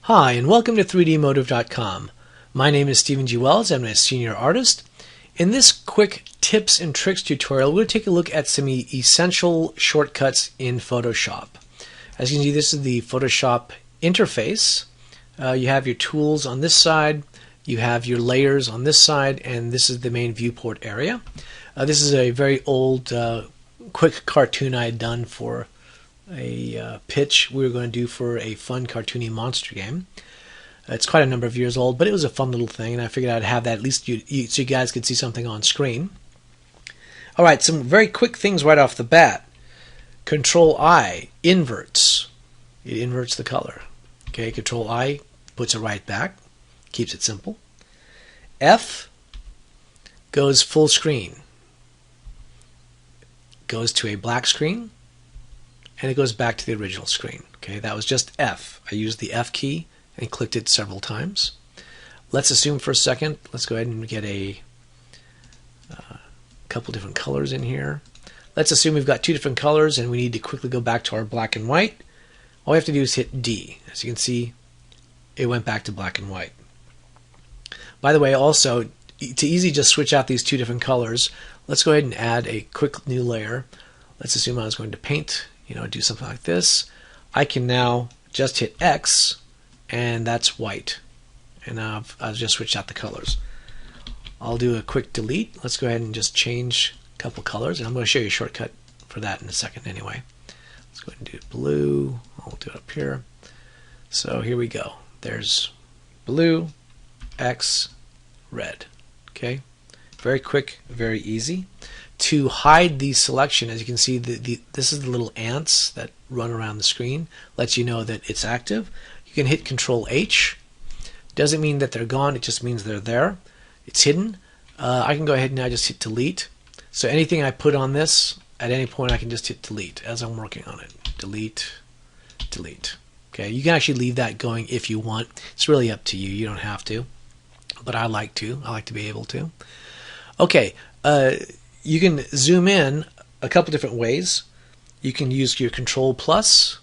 Hi, and welcome to 3dmotive.com. My name is Stephen G. Wells. I'm a senior artist. In this quick tips and tricks tutorial, we'll take a look at some essential shortcuts in Photoshop. As you can see, this is the Photoshop interface. You have your tools on this side, you have your layers on this side, and this is the main viewport area. This is a very old, quick cartoon I had done for a pitch we were going to do for a fun cartoony monster game. It's quite a number of years old, but it was a fun little thing, and I figured I'd have that at least so you guys could see something on screen. Alright, some very quick things right off the bat. Control I inverts. It inverts the color. Okay, Control I puts it right back, keeps it simple. F goes full screen. Goes to a black screen, and it goes back to the original screen. Okay, that was just F. I used the F key and clicked it several times. Let's assume for a second, let's go ahead and get a couple different colors in here. Let's assume we've got two different colors and we need to quickly go back to our black and white. All we have to do is hit D. As you can see, it went back to black and white. By the way, also, to easily just switch out these two different colors, let's go ahead and add a quick new layer. Let's assume I was going to paint, do something like this. I can now just hit X, and that's white. And now I've just switched out the colors. I'll do a quick delete. Let's go ahead and just change a couple colors, and I'm going to show you a shortcut for that in a second anyway. Let's go ahead and do blue. I'll do it up here. So here we go. There's blue, X, red. Okay, very quick, very easy. To hide the selection, as you can see, this is the little ants that run around the screen. Lets you know that it's active. You can hit Control H. Doesn't mean that they're gone, it just means they're there. It's hidden. I can go ahead and now just hit delete. So anything I put on this, at any point I can just hit delete as I'm working on it. Delete, delete. Okay, you can actually leave that going if you want. It's really up to you. You don't have to. But I like to. I like to be able to. Okay, you can zoom in a couple different ways. You can use your Control plus,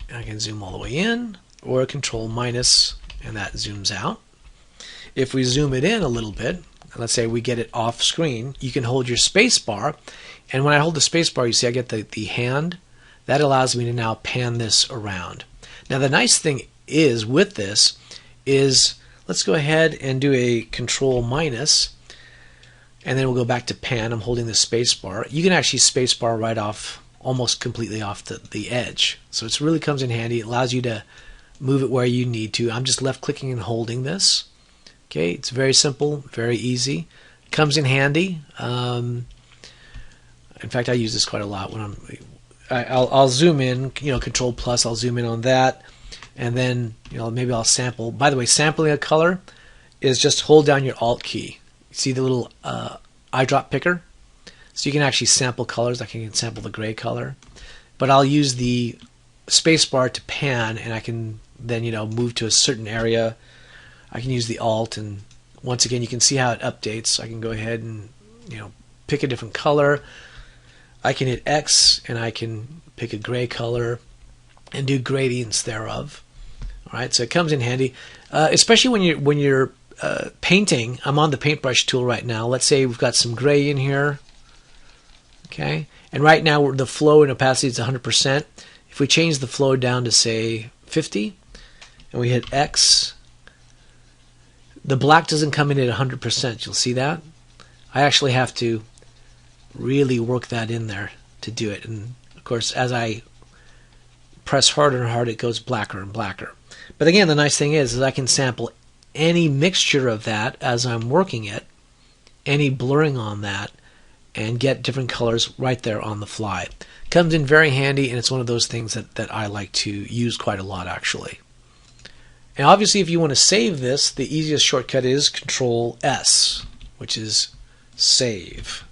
and I can zoom all the way in, or Control minus, and that zooms out. If we zoom it in a little bit, let's say we get it off screen, you can hold your space bar, and when I hold the space bar, you see I get the hand. That allows me to now pan this around. Now the nice thing is with this is, let's go ahead and do a Control minus, and then we'll go back to pan. I'm holding the space bar. You can actually space bar right off, almost completely off the edge. So it really comes in handy. It allows you to move it where you need to. I'm just left clicking and holding this. Okay, it's very simple, very easy. It comes in handy. In fact, I use this quite a lot when I'll zoom in. Control plus. I'll zoom in on that, and then maybe I'll sample. By the way, sampling a color is just hold down your Alt key. See the little eyedrop picker? So you can actually sample colors. I can sample the gray color. But I'll use the spacebar to pan, and I can then move to a certain area. I can use the Alt, and once again you can see how it updates. I can go ahead and pick a different color. I can hit X, and I can pick a gray color and do gradients thereof. All right, so it comes in handy, especially when you're painting. I'm on the paintbrush tool right now. Let's say we've got some gray in here. Okay, and right now the flow and opacity is 100%. If we change the flow down to say 50, and we hit X, the black doesn't come in at 100%. You'll see that. I actually have to really work that in there to do it. And of course, as I press harder and harder, it goes blacker and blacker. But again, the nice thing is I can sample any mixture of that as I'm working it, any blurring on that, and get different colors right there on the fly. Comes in very handy, and it's one of those things that I like to use quite a lot actually. And obviously if you want to save this, the easiest shortcut is Control S, which is save.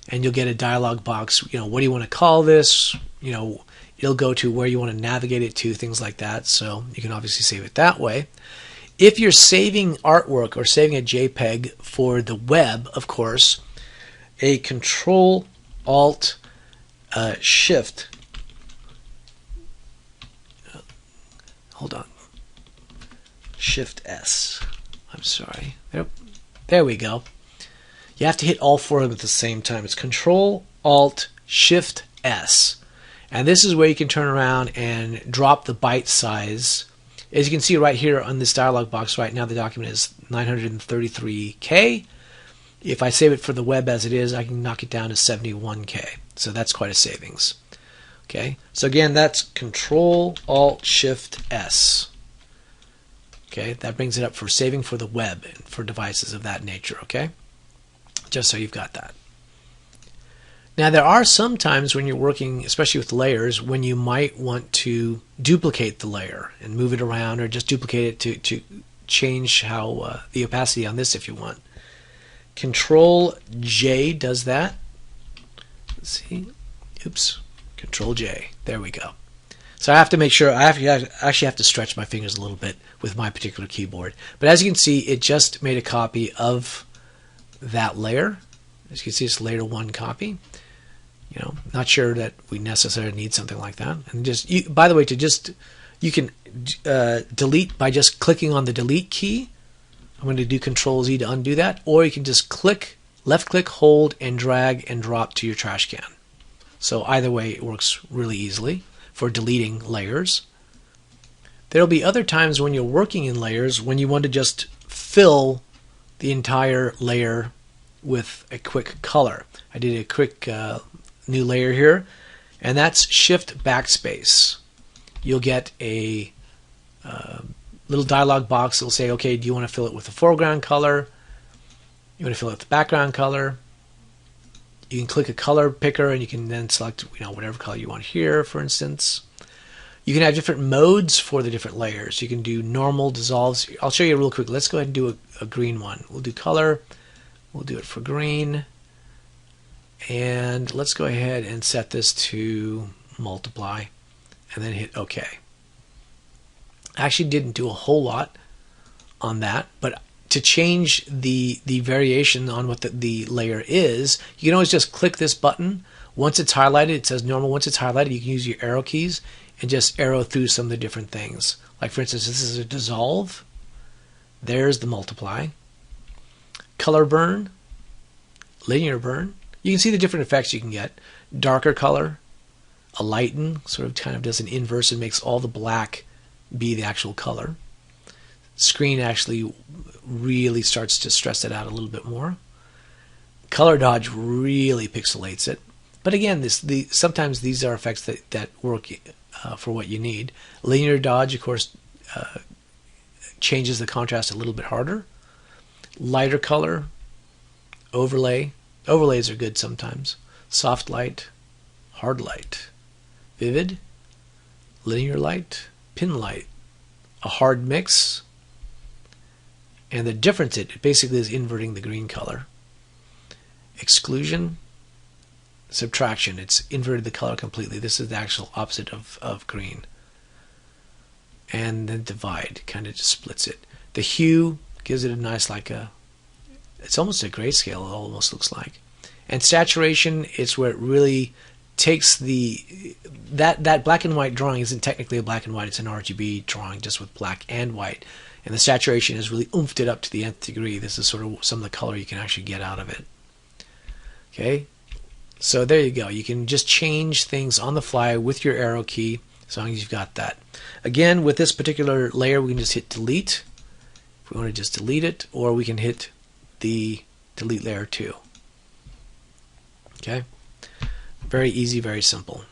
And you'll get a dialog box, what do you want to call this? It'll go to where you want to navigate it to, things like that. So you can obviously save it that way. If you're saving artwork or saving a JPEG for the web, of course, a Control Alt Shift. Hold on. Shift S. I'm sorry. Yep. There we go. You have to hit all four of them at the same time. It's Control Alt Shift S. And this is where you can turn around and drop the byte size. As you can see right here on this dialog box right now, the document is 933K. If I save it for the web as it is, I can knock it down to 71K. So that's quite a savings. Okay, so again, that's Control Alt Shift S. Okay, that brings it up for saving for the web and for devices of that nature. Okay, just so you've got that. Now there are some times when you're working, especially with layers, when you might want to duplicate the layer and move it around, or just duplicate it to change how the opacity on this if you want. Control J does that. Let's see. Oops. Control J. There we go. So I have to make sure, I actually have to stretch my fingers a little bit with my particular keyboard. But as you can see, it just made a copy of that layer. As you can see, it's layer 1 copy. You know, not sure that we necessarily need something like that. And just, by the way, you can delete by just clicking on the delete key. I'm going to do Control Z to undo that, or you can just left click, hold, and drag and drop to your trash can. So either way, it works really easily for deleting layers. There'll be other times when you're working in layers when you want to just fill the entire layer with a quick color. I did a quick new layer here, and that's Shift Backspace. You'll get a little dialog box that will say, okay, do you want to fill it with the foreground color? You want to fill it with the background color? You can click a color picker and you can then select, you know, whatever color you want here, for instance. You can have different modes for the different layers. You can do normal, dissolves. I'll show you real quick. Let's go ahead and do a green one. We'll do color. We'll do it for green. And let's go ahead and set this to multiply and then hit OK. I actually didn't do a whole lot on that, but to change the variation on what the layer is, you can always just click this button. Once it's highlighted, it says normal. Once it's highlighted, you can use your arrow keys and just arrow through some of the different things. Like for instance, this is a dissolve. There's the multiply. Color burn. Linear burn. You can see the different effects you can get. Darker color. A lighten, sort of kind of does an inverse and makes all the black be the actual color. Screen actually really starts to stress it out a little bit more. Color dodge really pixelates it. But again, sometimes these are effects that work for what you need. Linear dodge, of course, changes the contrast a little bit harder. Lighter color, overlay. Overlays are good sometimes. Soft light, hard light, vivid, linear light, pin light, a hard mix. And the difference, it basically is inverting the green color. Exclusion, subtraction, it's inverted the color completely. This is the actual opposite of green. And then divide, kind of just splits it. The hue gives it a nice, it's almost a grayscale, it almost looks like. And saturation, it's where it really takes that black and white drawing isn't technically a black and white, it's an RGB drawing just with black and white. And the saturation has really oomphed it up to the nth degree. This is sort of some of the color you can actually get out of it. Okay, so there you go. You can just change things on the fly with your arrow key as long as you've got that. Again, with this particular layer, we can just hit delete if we want to just delete it, or we can hit the delete layer too. Okay, very easy, very simple.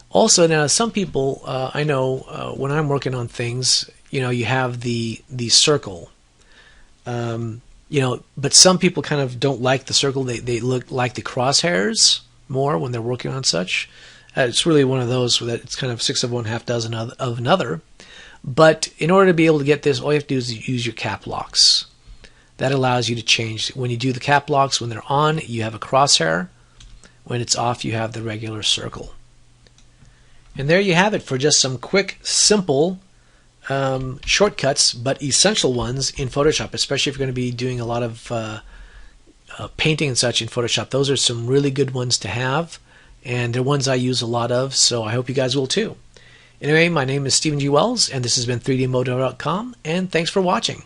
Also, now some people, I know when I'm working on things, you know, you have the circle, you know, but some people kind of don't like the circle. They look like the crosshairs more when they're working on such. It's really one of those that it's kind of 6 of one, half dozen of another. But in order to be able to get this, all you have to do is use your cap locks. That allows you to change. When you do the cap locks, when they're on, you have a crosshair. When it's off, you have the regular circle. And there you have it for just some quick, simple shortcuts, but essential ones in Photoshop, especially if you're going to be doing a lot of painting and such in Photoshop. Those are some really good ones to have, and they're ones I use a lot of, so I hope you guys will too. Anyway, my name is Stephen G. Wells, and this has been 3dmotive.com, and thanks for watching.